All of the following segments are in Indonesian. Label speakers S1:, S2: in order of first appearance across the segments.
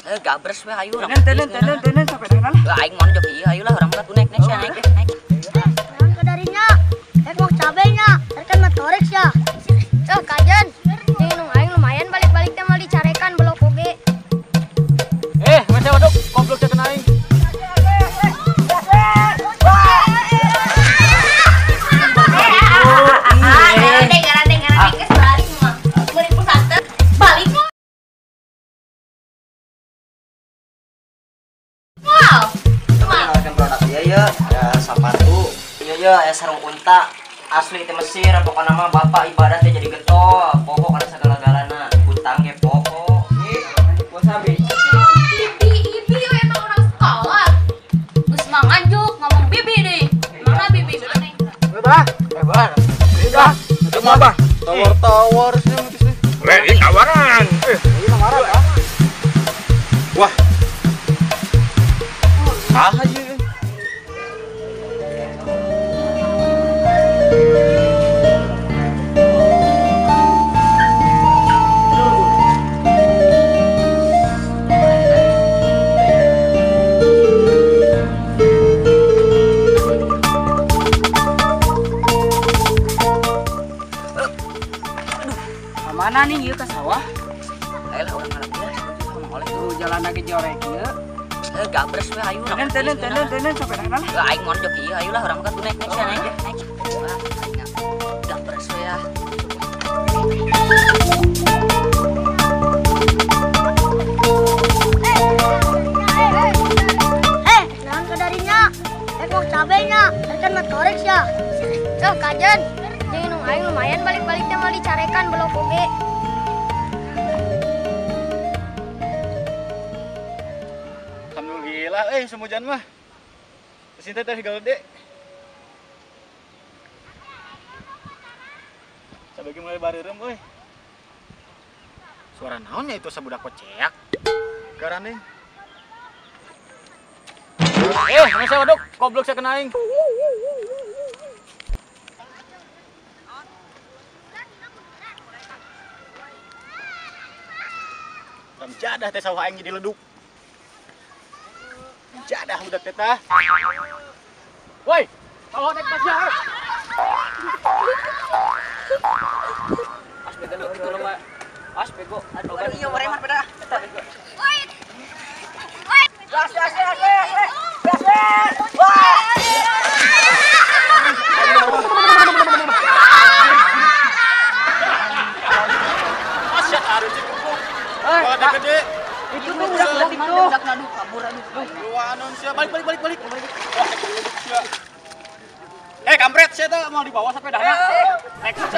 S1: Gabres we hayu urang.
S2: Tenen sampai dengan lah.
S1: Aing mon joki hayu lah urang mah naik sia naik deh naik.
S3: Jangan kadarinya. Mau cabenya. Kan motorek ya. Kajen. Jeung aing lumayan balik-balik teh mau dicarekan belok oge.
S2: Masih waduk goblok teh kena aing.
S1: Ya sepatu ya sarung unta asli teh Mesir pokokna mah bapak ibadah teh jadi getol pokok kana segala-galana utang ge pokok wasabi
S4: Bibi emang orang sekolah geus manganjuk ngomong bibi deh mana bibi mana
S2: Bah. Itu mah bah. Tawar-tawar sih geus teh.
S5: Ini tawaran.
S2: Ini marah ya.
S5: Wah. Saha ieu?
S2: Mana nih ieu ke sawah?
S1: ayolah urang ngarep ya ngomong oleh
S2: Tuh jalan lagi jorek ieu.
S1: gabres we hayu urang.
S2: Tenen sampai dengan lah.
S1: Aing mon joki hayu lah urang mah naik sia naik deh naik. Gabres we ya.
S3: Jangan kadarinya. Mau cabenya. Kan motorek ya. Kajen. Jeung aing lumayan balik-balik teh mau dicarekan belok oge.
S2: Alhamdulillah semujan mah. Sinta teh gede. Sabagi mulai bareureum euy. Suara naonnya itu sabudak koceak. Garane. Masa waduk goblok saya kena aing. Jadah teh sawah aing jadi leduk. Jadah budak teh tah. Woi, sawah dek pas ya.
S1: Aspego dulu mah. Aspego. Aduh ieu mare mah beda. Gas.
S2: Asyik harus dipukul. Ada gede.
S1: Itu budak nadu kabur aduh.
S2: Dua anon sia balik. Wah, sia. Kampret sia teh mau dibawa sepedana. Naik saja.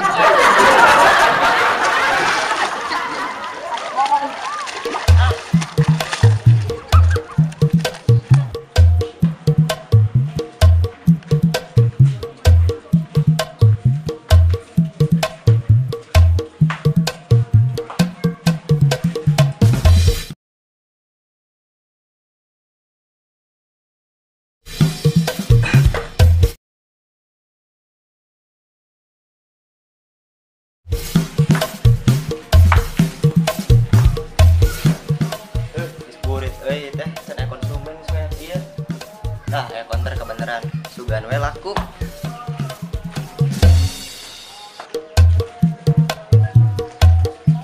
S1: Konter kebenaran sugan we laku.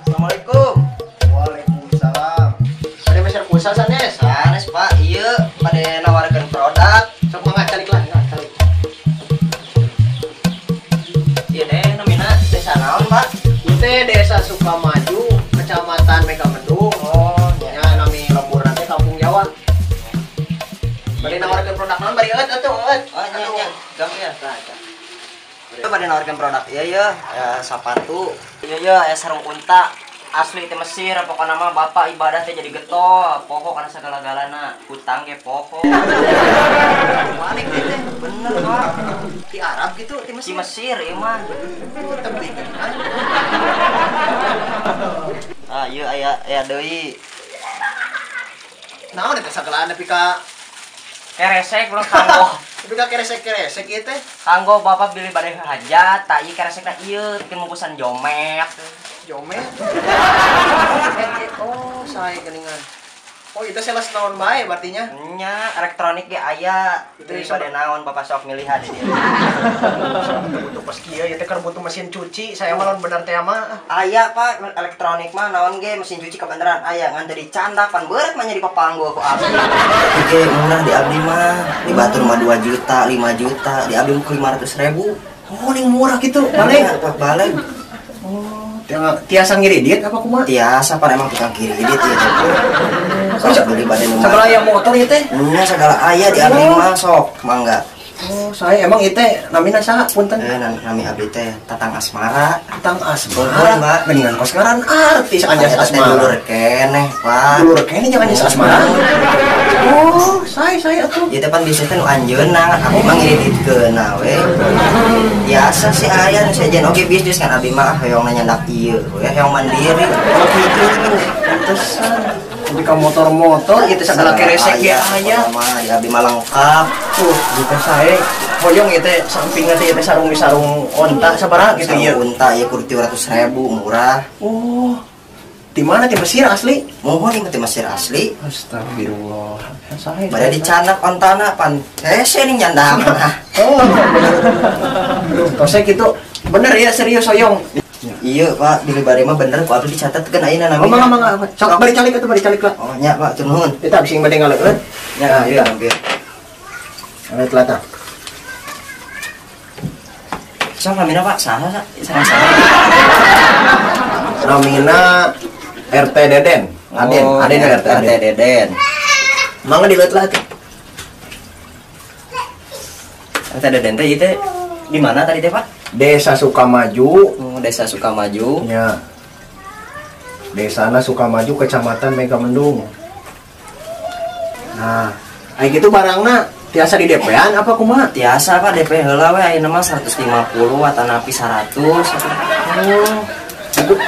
S1: Assalamualaikum.
S6: Waalaikumsalam. Pada meser pulsa sanes.
S1: Sanes Pak, ieu pada nawarkeun produk.
S6: Sok mangga calik lah, calik.
S1: Ieu teh nomina desa naon, Pak?
S6: Ieu teh Desa Sukamaju, Kecamatan Megamendung.
S1: Oh,
S6: Ya nami lembur nanti Kampung Jawa. Bari nawarkeun produk naon bari eut atuh eut.
S1: Oh, nya. Gampang ya, Kak. Itu pada nawarkeun produk ya sepatu. Ya sarung unta asli teh Mesir pokokna mah bapak ibadah teh jadi getol pokok kana segala-galana utang ge pokok. Balik teh bener Pak.
S6: Di Arab gitu, di
S1: Di
S6: Mesir.
S1: Mesir ieu mah.
S6: Tebing kan.
S1: Ieu aya deui.
S6: Naon eta sagala nepi ka
S1: Keresek belum kanggo.
S6: nepi ka keresek-keresek ieu teh.
S1: Kanggo bapak beli bade hajat, tak ieu keresekna ieu bikin bungkusan jomek.
S6: Jomet. Oh, saya geningan. Oh, itu sales naon bae berartinya.
S1: Nya elektronik ge aya. Itu
S6: Itu
S1: pada naon Bapak sok milihan di dieu.
S6: Butuh pas kieu ya teh keur butuh mesin cuci. Saya mah lamun bener teh mah.
S1: Aya Pak elektronik mah naon ge mesin cuci kebeneran aya ngan tadi candak pan beurek mah nya di papanggo ku abdi. Oke, murah di abdi mah. Di Batur mah 2 juta, 5 juta, di abdi mah 500.000.
S6: Oh, ning murah gitu. Balik.
S1: Balik.
S6: Tiasa ngiridit apa kumaha?
S1: Tiasa pan emang tukang kiri dit ieu teh. Sok beli badan nu
S6: Segala yang motor ieu teh.
S1: nya segala aya di abdi mah sok mangga.
S6: Oh, saya emang ieu teh namina saha punten?
S1: Nami abdi teh Tatang Asmara.
S6: Tang
S1: Betul,
S6: Asmara.
S1: Mbak.
S6: Mendingan kos ngaran artis anjas
S1: Eta teh dulur
S6: Asmara.
S1: keneh, Pak.
S6: Dulur kene jangan anjas Asmara. Oh, saya tuh.
S1: Ieu teh pan bisa teh nu anjeunna, abdi mah ngiriditkeun we. Biasa sih aya nu sejen oge bisnis kan abdi mah hoyong nyandak ieu, we hoyong mandiri.
S6: Oh gitu. Pantesan. Jadi ka motor-motor itu segala keresek ya aya.
S1: Mah ya abdi mah lengkap.
S6: Tuh, gitu saya. Hoyong ieu teh sampingna teh sarung onta sabaraha gitu ieu.
S1: Unta ieu kudu 300.000 murah.
S6: Oh. Di mana di Mesir asli?
S1: Mohon ieu teh Mesir asli.
S6: Astagfirullah. Saya.
S1: Bade dicanak ontana pan. Hese ning nyandang.
S6: Oh. Kose gitu. Bener ya serius hoyong.
S1: Iya Pak, di bari mah bener ku abdi dicatat kan ayeuna
S6: Oh,
S1: namina.
S6: mangga. Sok bari calik atuh bari calik lah.
S1: Oh nya Pak, tur nuhun.
S6: Eta abis bade ngaleun.
S1: Ya, iya, oke.
S6: Ngaleun telata.
S1: Sok namina Pak, saha saha.
S6: Namina RT Deden. Aden,
S1: Oh,
S6: Aden RT
S1: RT Deden.
S6: Mangga di lah tuh.
S1: RT Deden teh ieu teh di mana tadi teh Pak?
S6: Desa Sukamaju.
S1: Oh, Desa Sukamaju.
S6: Ya. Desana Sukamaju, Kecamatan Megamendung. Nah, aya gitu barangna tiasa di DP-an apa kumaha?
S1: Tiasa Pak DP heula we ayeuna mah 150 atanapi 100.
S6: Oh. Aduh.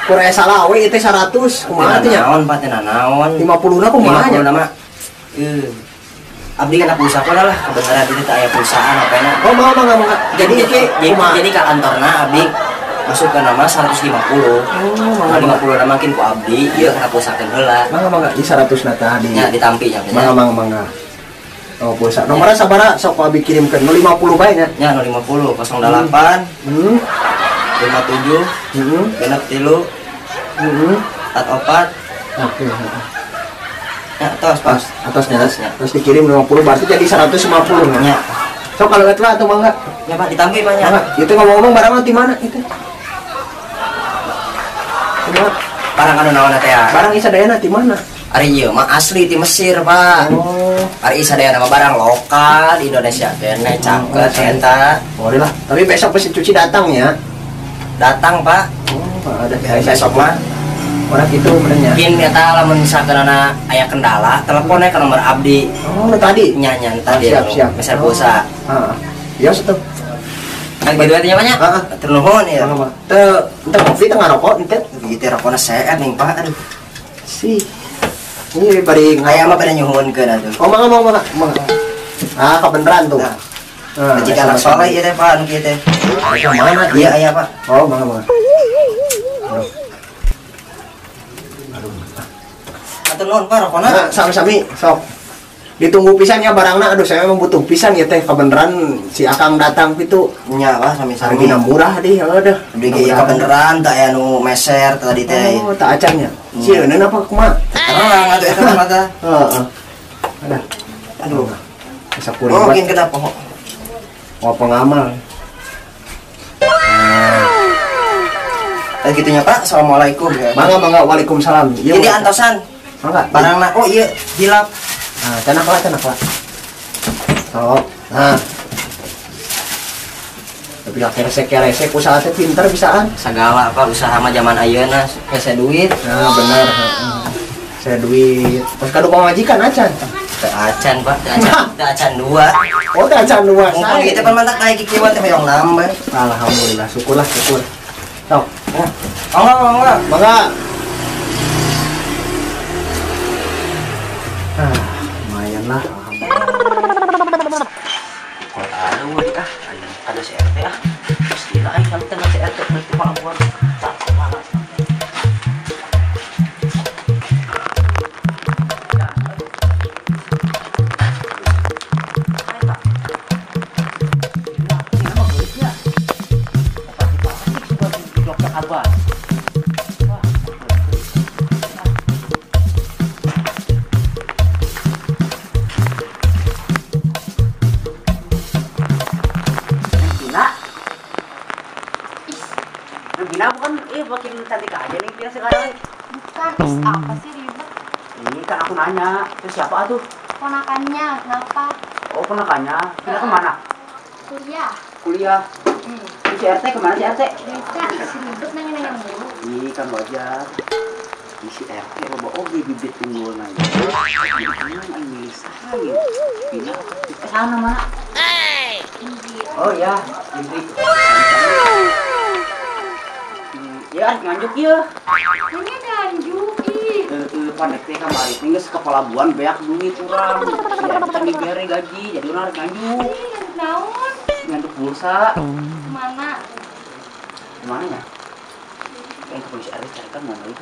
S6: Kurang salah we itu 100 kumaha teh nya?
S1: Naon Pak teh naon?
S6: 50 na kumaha nya?
S1: 50 nama. Abdi kana pulsa lah kebenaran itu teh aya pulsaan apana.
S6: Oh, mangga. Jadi iki kumaha?
S1: Jadi ka kantorna abdi masuk ke nama 150.
S6: Oh, mangga.
S1: 50 na makin ku abdi ieu kana pulsakeun heula.
S6: Mangga. Di 100 na tadi.
S1: Nya ditampi nya.
S6: Mangga. Oh, pulsa. Nomornya sabaraha sok abi kirimkeun 50 bae nya.
S1: Nya 050 08
S6: Hmm.
S1: 57 genep 3 44.
S6: Oke.
S1: Ya, tos pas.
S6: Atasnya.
S1: Atasnya.
S6: Terus dikirim 50 berarti jadi 150 nya.
S1: Nya.
S6: So kalau etlah atau mangga?
S1: Ya Pak ditampi Pak nya.
S6: Mangga. Itu ngomong-ngomong barang di mana itu? Di mana?
S1: Barang anu naon teh ya?
S6: Barang isadayana di mana?
S1: Ari ieu mah asli ti Mesir, Pak.
S6: Oh.
S1: Ari isadayana mah barang lokal di Indonesia kene cangket eta.
S6: Boleh lah. Tapi besok mesin cuci datang ya.
S1: Datang, Pak.
S6: Oh, ada
S1: Hari besok mah.
S6: orang itu benernya.
S1: Mungkin eta lamun misalkan ana aya kendala, teleponnya ke nomor abdi.
S6: Oh, nu tadi.
S1: Nyanyan tadi
S6: siap.
S1: meser pulsa.
S6: Heeh. Ya setup.
S1: Kan gitu atunya banyak.
S6: Heeh.
S1: Tur nuhun ya.
S6: Mangga. Teu ngopi teu ngarokok ente.
S1: Begitu rokona sehat ning Pak. Aduh.
S6: Si. Ini bari
S1: Aya mah pada nyuhunkeun atuh.
S6: Oh, mangga. Ah, kebeneran tuh.
S1: Nah, jika anak soleh ieu teh Pak anu kieu teh.
S6: Mana?
S1: Iya aya Pak.
S6: Oh, mangga.
S1: Atur nuhun Pak rokona.
S6: Nah, sami-sami sok. Ditunggu pisan ya barangna. Aduh, saya memang butuh pisan ya teh kebeneran si Akang datang pitu.
S1: Nya Pak sami-sami.
S6: Hargina murah deh, udah.
S1: Abdi ge ieu beneran teh aya nu meser tadi teh.
S6: Oh, tak acannya. Sieun apa kumaha?
S1: Terang atuh eta mah teh.
S6: Heeh. Ada.
S1: Aduh.
S6: Bisa
S1: Oh,
S6: kuring
S1: mungkin kedap pohon.
S6: mau pengamal.
S1: Gitunya Pak. Assalamualaikum ya.
S6: Mangga, waalaikumsalam.
S1: Ini antosan
S6: Mangga.
S1: barangna. Oh iya, hilap.
S6: Nah, tenang lah. Sok. Nah. Tapi lah keresek usaha teh pinter bisaan.
S1: Segala Pak usaha mah zaman ayeuna hese duit.
S6: Nah, benar. Saya duit. Pas kado pamajikan acan.
S1: Teu acan Pak, teu acan 2.
S6: Oh, teh acan luas.
S1: Mumpung kita pan mantak kayak kikieuan teh hoyong nambah.
S6: Alhamdulillah, syukur. Sok.
S1: Oh,
S6: Mangga. Lumayan lah. Alhamdulillah.
S1: aduh ada si RT Pastilah aing kalau tengah si RT nanti malam gua takut banget.
S2: kira sekarang.
S4: Bukan, apa sih ribet?
S2: Ini kan aku nanya, itu siapa tuh?
S4: Ponakannya, kenapa?
S2: Oh, ponakannya. Pindah kemana?
S4: Kuliah.
S2: Kuliah. Si RT kemana si RT?
S4: Beda, isi ribet nanya-nanya mulu.
S2: Ini kan wajar. Ini si RT loba oge bibit unggul nanya. Ini bisa. Pindah ke sana mana? Oh ya, ini. Ya, nganjuk ya.
S4: Ini ganjuk, ih.
S2: Pandek teh kamari teh geus ke pelabuhan beak duit urang. Si RT kan dibere gaji, jadi urang harus nganjuk.
S4: Ih, naon?
S2: Nganjuk pulsa.
S4: Kemana?
S2: Kemana ya? Kayak ke polisi RT carikan mana itu.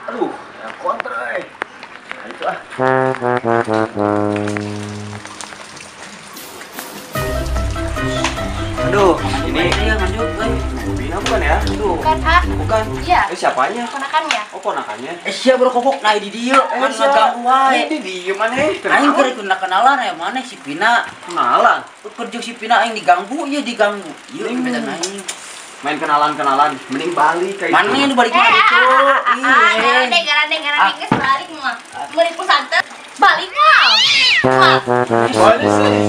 S2: Aduh, yang kontra nah, itu ah.
S1: Aduh, ini
S2: Ini ya lanjut,
S1: Bina bukan ya? Aduh.
S4: Bukan, ah.
S1: Bukan.
S4: Iya.
S1: Siapanya?
S4: Ponakannya.
S1: Oh, ponakannya.
S2: Sia bro kokok nah di dieu kan
S1: siap.
S2: ngaganggu wae.
S1: Ini di mana?
S2: Aing keur kenalan ya mana si Pina.
S1: Kenalan.
S2: Kerja si Pina aing diganggu, ieu diganggu. Ieu beda aing.
S1: Main kenalan. Mending balik kayak
S2: Mana yang dibalik mana itu?
S4: Garandeng, geus balik mah. Meuli pesantren, balik mah.
S1: Boleh sih.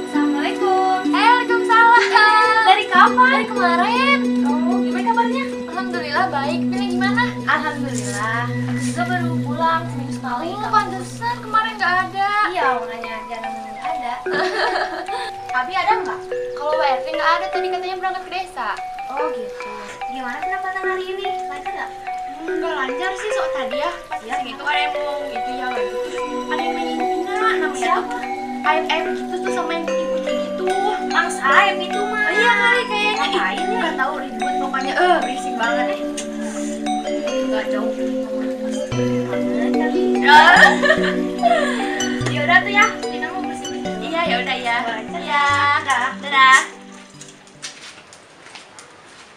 S4: Assalamualaikum. Waalaikumsalam. Dari kapan? Dari kemarin. Oh, gimana kabarnya? Alhamdulillah baik. Pilih gimana? Alhamdulillah. Aku juga baru pulang seminggu sekali. Oh, pantesan kemarin nggak ada. Iya, makanya jarang ada. Abi ada nggak? Kalau WRT nggak ada, tadi katanya berangkat ke desa. Oh gitu. Gimana pendapatan hari ini? Lancar nggak? Nggak lancar sih soal tadi ya. Pas segitu ada yang mau itu ya lagi. Ada yang main Nina, namanya siapa? Ayam gitu tuh sama yang putih-putih gitu. Angsa ayam itu mah. Oh iya kali kayaknya. Ngapain ya? Nggak tahu ribut pokoknya. Berisik banget deh. Nggak jauh. Ya udah tuh ya. Dina mau bersih-bersih. Iya ya udah ya. Iya. Dadah.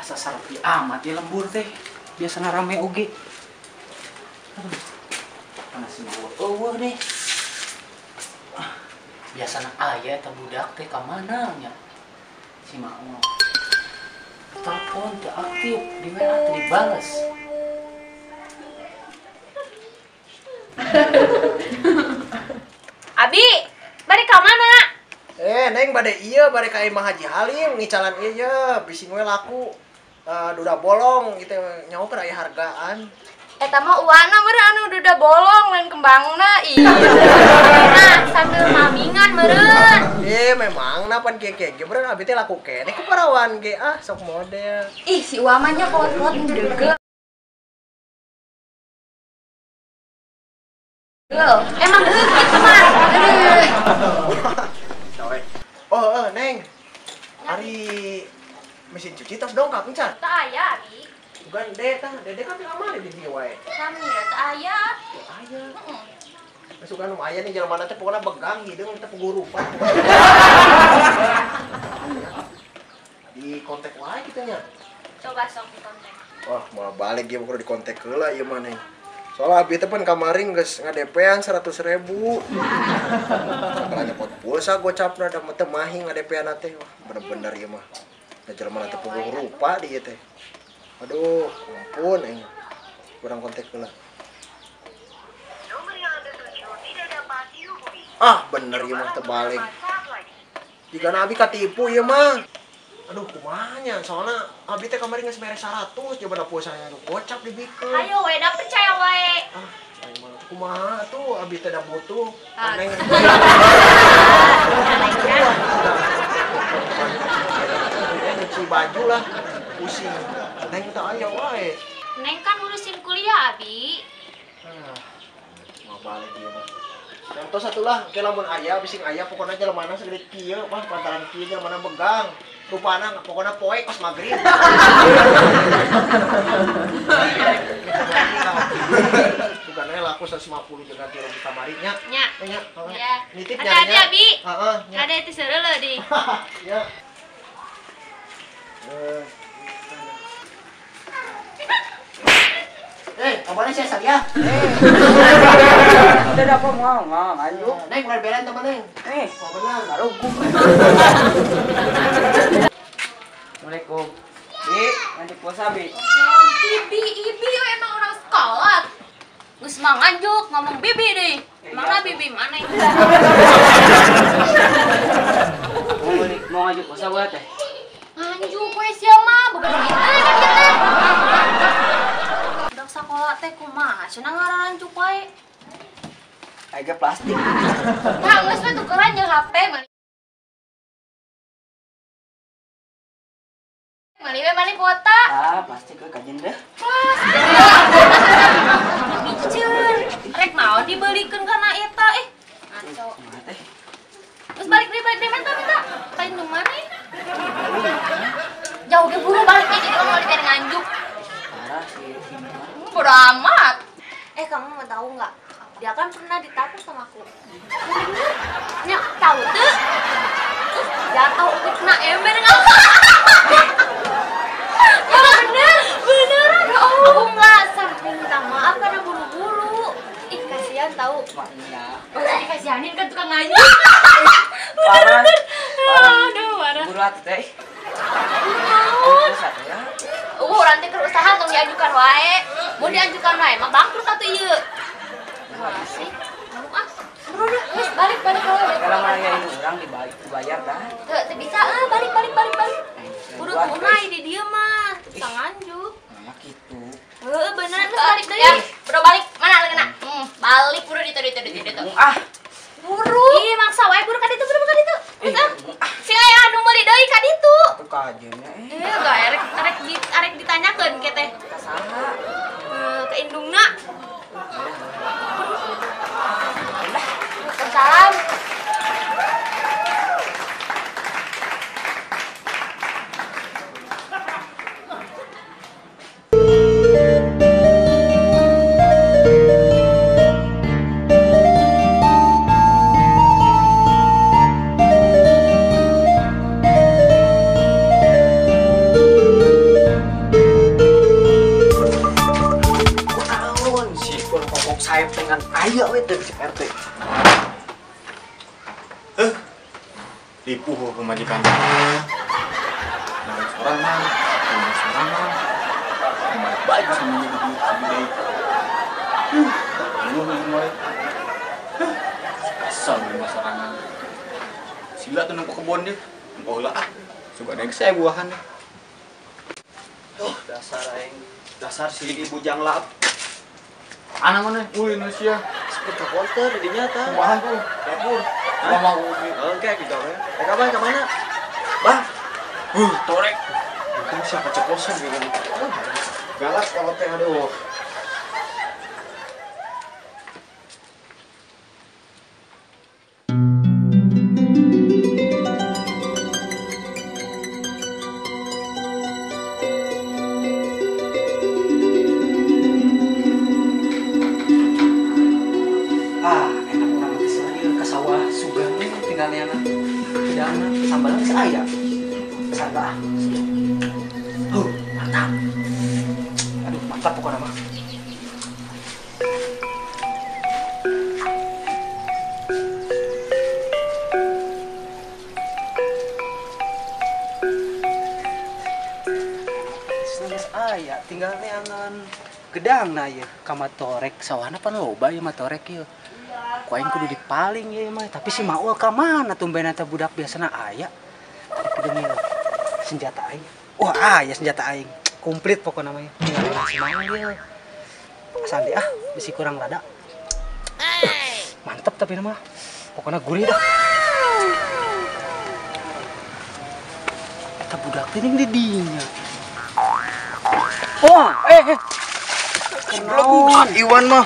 S2: Asa sarepi amat ya lembur teh. Biasana rame oge. Aduh. Panas banget. Oh, deh. Biasana aya eta budak teh ka mana nya? Si Mau. Telepon teu aktif, di WA teu dibales.
S4: Abi, balik ke mana?
S6: Neng bade iya bade ka Imah Haji Halim ngicalan ieu ye bising we laku. Duda bolong gitu nyaho keur aya hargaan.
S4: Eta mah uwana meureun anu duda bolong lain kembangna. Iya. Nah, sambil mamingan meureun.
S6: Memang napan keke beureun abi teh laku keneh ku parawan ge sok model.
S4: Ih, si uamanya kolot-kolot ngedege. Emang gitu mah.
S6: Oh, Neng. Hari mesin cuci tos dongkap encan.
S4: Teu aya, Abi.
S6: Bukan Dede kan di kamar di dieu wae.
S4: Kami ya teu aya.
S6: Aya. Masukan aya nih jelema teh pokona begang hideung teh pugurupan. Di kontak wae kitu nya.
S4: Coba sok dikontak.
S6: Wah, mau balik ge kudu di kontak heula ieu mah Neng. Soalnya abi teh pan kamarin geus ngadepean 100.000. Sakalanya pot pulsa gocapna da teh mahing ngadepean teh. Wah, bener-bener ieu mah. Da jelema teh pugurupa di ieu teh. Aduh, ampun eng. Kurang kontak heula.
S7: Nomor yang Anda tuju tidak dapat dihubungi.
S6: Ah, bener ieu mah teh balik. Jika abi katipu ieu mah. Aduh, kumaha nya? Soalna abi teh kemarin geus mere 100, coba da pulsanya gocap dibikeun.
S4: Ayo we da percaya wae.
S6: Ah, saya mah kumaha tuh abi teh da butuh. Aneh. Cuci baju lah, pusing. Neng teh aya wae.
S4: Neng kan urusin kuliah, Abi.
S6: Mau balik ieu mah. Contoh satu lah, ke lamun aya bising aya pokona jelemana segede kieu mah pantaran kieu jelemana begang. Rupana pokona poe kos magrib. Bukan laku aku 150 juga ganti rugi kamari nya.
S4: Nya.
S6: Nya.
S4: Ya.
S6: Nitip
S4: Hati-hati
S6: nya.
S4: Abi.
S6: Heeh, nya.
S4: Ada itu sereuleuh di.
S6: Ya.
S2: Kabarnya saya saya.
S1: Udah dah kok mau, ayo.
S6: Neng, mulai belain temen Neng. Oh benar.
S1: Assalamualaikum. Assalamualaikum. Bi, nanti puasa Bi.
S4: Ibi emang orang sekolah. Geus mah ngajuk ngomong bibi deh. Mana bibi mana?
S1: Mau ngajak puasa buat teh?
S4: Ngajuk we sia mah bukan gitu kita. Udah sekolah teh kumaha cenah ngararanjuk wae.
S1: Agak plastik.
S4: Nah, geus we tukeran jeung HP Mali kuota.
S1: Plastik we kajen deh.
S4: Miceur. Rek naon dibelikeun kana eta ngaco.
S1: Kumaha teh?
S4: Terus balik deh minta. Paling di mana? Jauh ge buru balik nih kalau mau dicari nganjuk.
S1: Parah sih.
S4: Bodo amat. Kamu mau tahu nggak? Dia kan pernah ditapu sama aku. Nya, tahu tuh? Terus jatuh kena ember nggak? Ya beneran. Ya Allah, aku nggak sampai minta maaf karena buru-buru. Kasihan tahu.
S1: Iya.
S4: Usah dikasihanin kan tukang nganjuk.
S1: Parah.
S4: Aduh, parah.
S1: Buru atuh teh. Ya.
S4: Nanti ke usaha tong diajukan wae. Mau diajukan wae, mah bangkrut atuh ieu. Masih. Bro, geus balik wae.
S1: Kalau ngerayain orang dibayar dah.
S4: Teu bisa balik. Kudu tunai di dieu mah, bisa nganjuk.
S1: Nah, gitu.
S4: Beneran geus balik deui. Ya, bro balik. Mana leungna? Balik buru ditu. Buru. Ih, maksa wae buru ka ditu. Si aya anu meuli deui ka ditu.
S1: Atuh kajennya
S4: Gak arek ditanyakeun ke teh.
S1: saha?
S4: Ke indungna. Salam.
S6: Sayap dengan ayah we teh si RT.
S5: Lipuh ke majikan. Nah, sorangan. Baik sama ini segede. Lu mulai. Asal di sorangan. Sila tuh nang kebon dia. Bola Suka naik saya buahan.
S6: Dasar si bujang lap.
S5: Anak mana? Indonesia.
S6: Seperti konter di nyata.
S5: Kumaha tuh?
S6: Dapur.
S5: Mau ubi.
S6: Oke, gitu ya. Kapan ke mana? Bah.
S5: Torek.
S6: Itu siapa ceposan gitu. Galak kalau teh aduh.
S1: Sambalnya saya. Sambal. Mantap. Aduh, mantap pokoknya mah. Aya tinggal neangan gedang na ya kamatorek sawana pan loba ya matorek ya. Ku aing kudu dipaling ya mah, tapi si Maul ka mana tumben eta budak biasana aya. Kudu mil senjata aing. Wah, aya senjata aing. Komplit pokoknya namanya. Tinggal si Maul dia. Sandi bisi kurang rada. Mantep tapi nama. Pokoknya gurih dah. Eta budak teh di dinya. Wah,
S5: Kenaon Iwan mah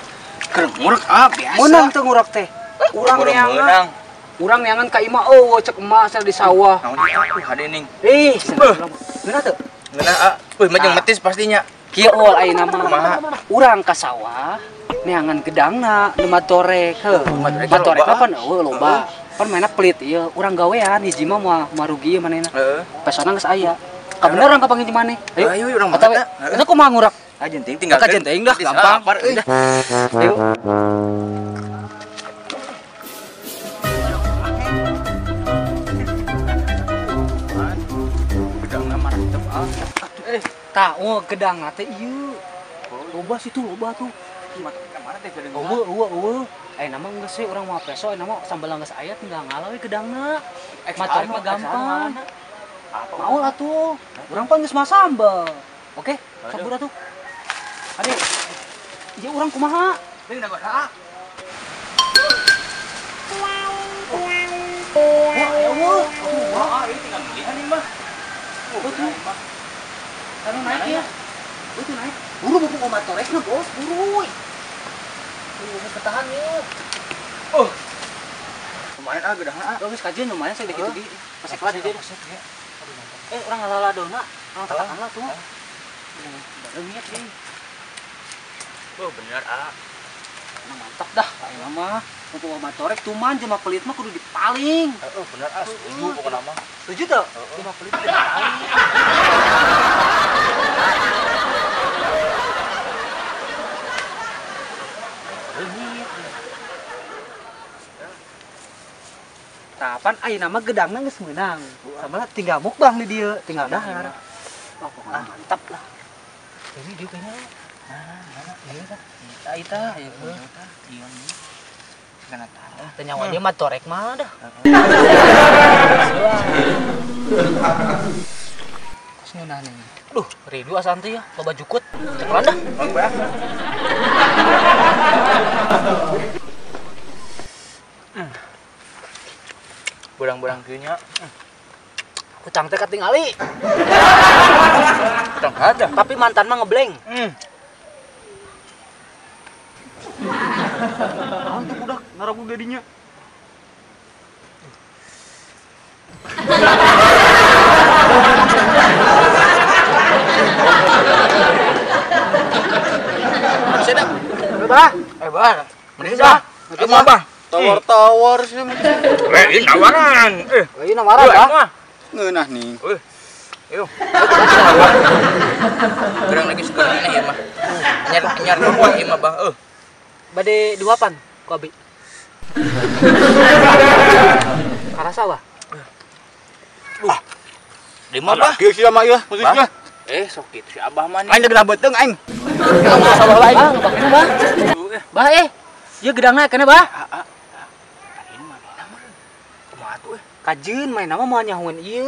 S5: keur ngurek biasa.
S1: Menang teh ngurek teh. Urang neangan. Urang neangan ka imah cek emas di sawah.
S5: Naon ieu hadening.
S1: Geuna teu?
S5: Ngeuna mah jeung metis pastinya.
S1: Kieu ayeuna mah. Urang ka sawah
S2: neangan gedangna nu matorek heuh. Matorek pan loba. Pan mainna pelit ieu urang gawean hiji mah moal rugi manehna.
S5: Heeh.
S2: Pesona geus aya. Ka bener urang kapanggih maneh.
S5: Ayo urang
S2: Eta we. Eta kumaha ngurak?
S5: Ajenting tinggal
S2: Ka jenting dah gampang.
S5: euy.
S2: Ayo.
S5: Gedangna mantep ah.
S2: Tah, gedang teh ieu. Loba situ loba tuh.
S5: Mana teh gedang?
S2: Eueuh. Nama geus we urang mah peso, nama sambal geus aya tinggal ngalah we gedangna. Mator mah gampang. Mau atuh. Urang pan geus mah sambal. Oke, sabur atuh. Ade. Ieu urang kumaha?
S5: Deung da bada. Wah, ini tinggal milihan nih mah.
S2: Betul. Taruh naik ya. Betul naik. Buru mumpung omat torekna, Bos. Buru. Buru ketahan ya.
S5: Lumayan ah gedangna ah.
S2: Geus kajian lumayan saya dikit di. Pasek lah dia. Urang ngalaladona. Urang tatakan lah tuh. Leungit sih.
S5: Oh, bener ah.
S2: Mantap dah kayak mah. Untuk omat torek tuman jelema pelit mah kudu dipaling.
S5: Bener ah, setuju pokokna mah.
S2: Setuju tuh? Jelema pelit kudu dipaling. Tapan ayeuna mah gedangna geus meunang. Sabana tinggal mukbang di dieu, tinggal dahar. Oh, pokoknya mantap lah. Ini dia kayaknya. Ita, ya.
S5: Iya nih. Kana tah.
S2: Tanya dia mah torek mah dah. Kos ngeunah nih. Aduh, rindu asanti ya, loba jukut. Cekelan dah.
S5: Burang-burang kieu nya.
S2: Kucang teh katingali.
S5: Tong ada.
S2: Tapi mantan mah ngebleng.
S5: Antuk udah ngarabu dadinya.
S2: Sedap. Bah.
S5: Bah. Mending dah. Emang bah. Tawar-tawar sih. Ini nawaran.
S2: Ini namaran dah.
S5: Ngeunah nih. Ayo. Gerang lagi segar ini ya mah. Nyar doang ieu mah bah.
S2: Bade duapan ku abi. Karasa wah.
S5: Di mah bah. Kieu sia mah ieu posisinya. Sok kitu si Abah mah. Aing geus beuteung aing.
S2: Sabah lain. Bang, bakna bah. Bah ieu gedangna keneh bah.
S5: Kumaha tuh
S2: Kajeun main nama moal nyahuan ieu.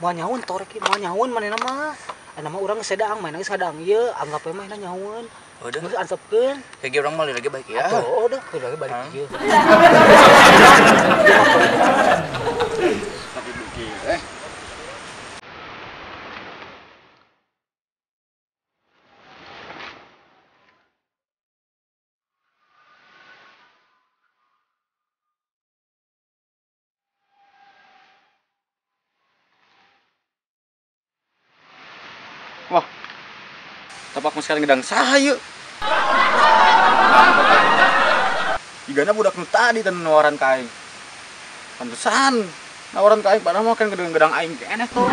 S2: Moal nyahuan torek ieu moal nyahuan manehna mah. Nama urang sedang main geus sadang ieu, anggap we mah nyahuan.
S5: Udah.
S2: Geus ansepkeun.
S5: Kayak urang mah lagi baik ya.
S2: Oh, udah, lagi balik ieu.
S5: Wah. Tapak mah sekarang gedang saha ieu? Igana budak nu tadi teh nawaran ka aing. Pantesan nawaran ka aing padahal mah kan gedang-gedang aing keneh tuh.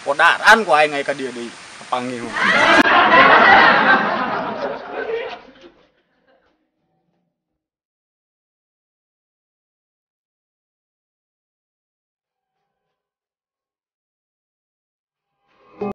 S5: Podaran ku aing aya ka dieu deui. Kapanggih mah.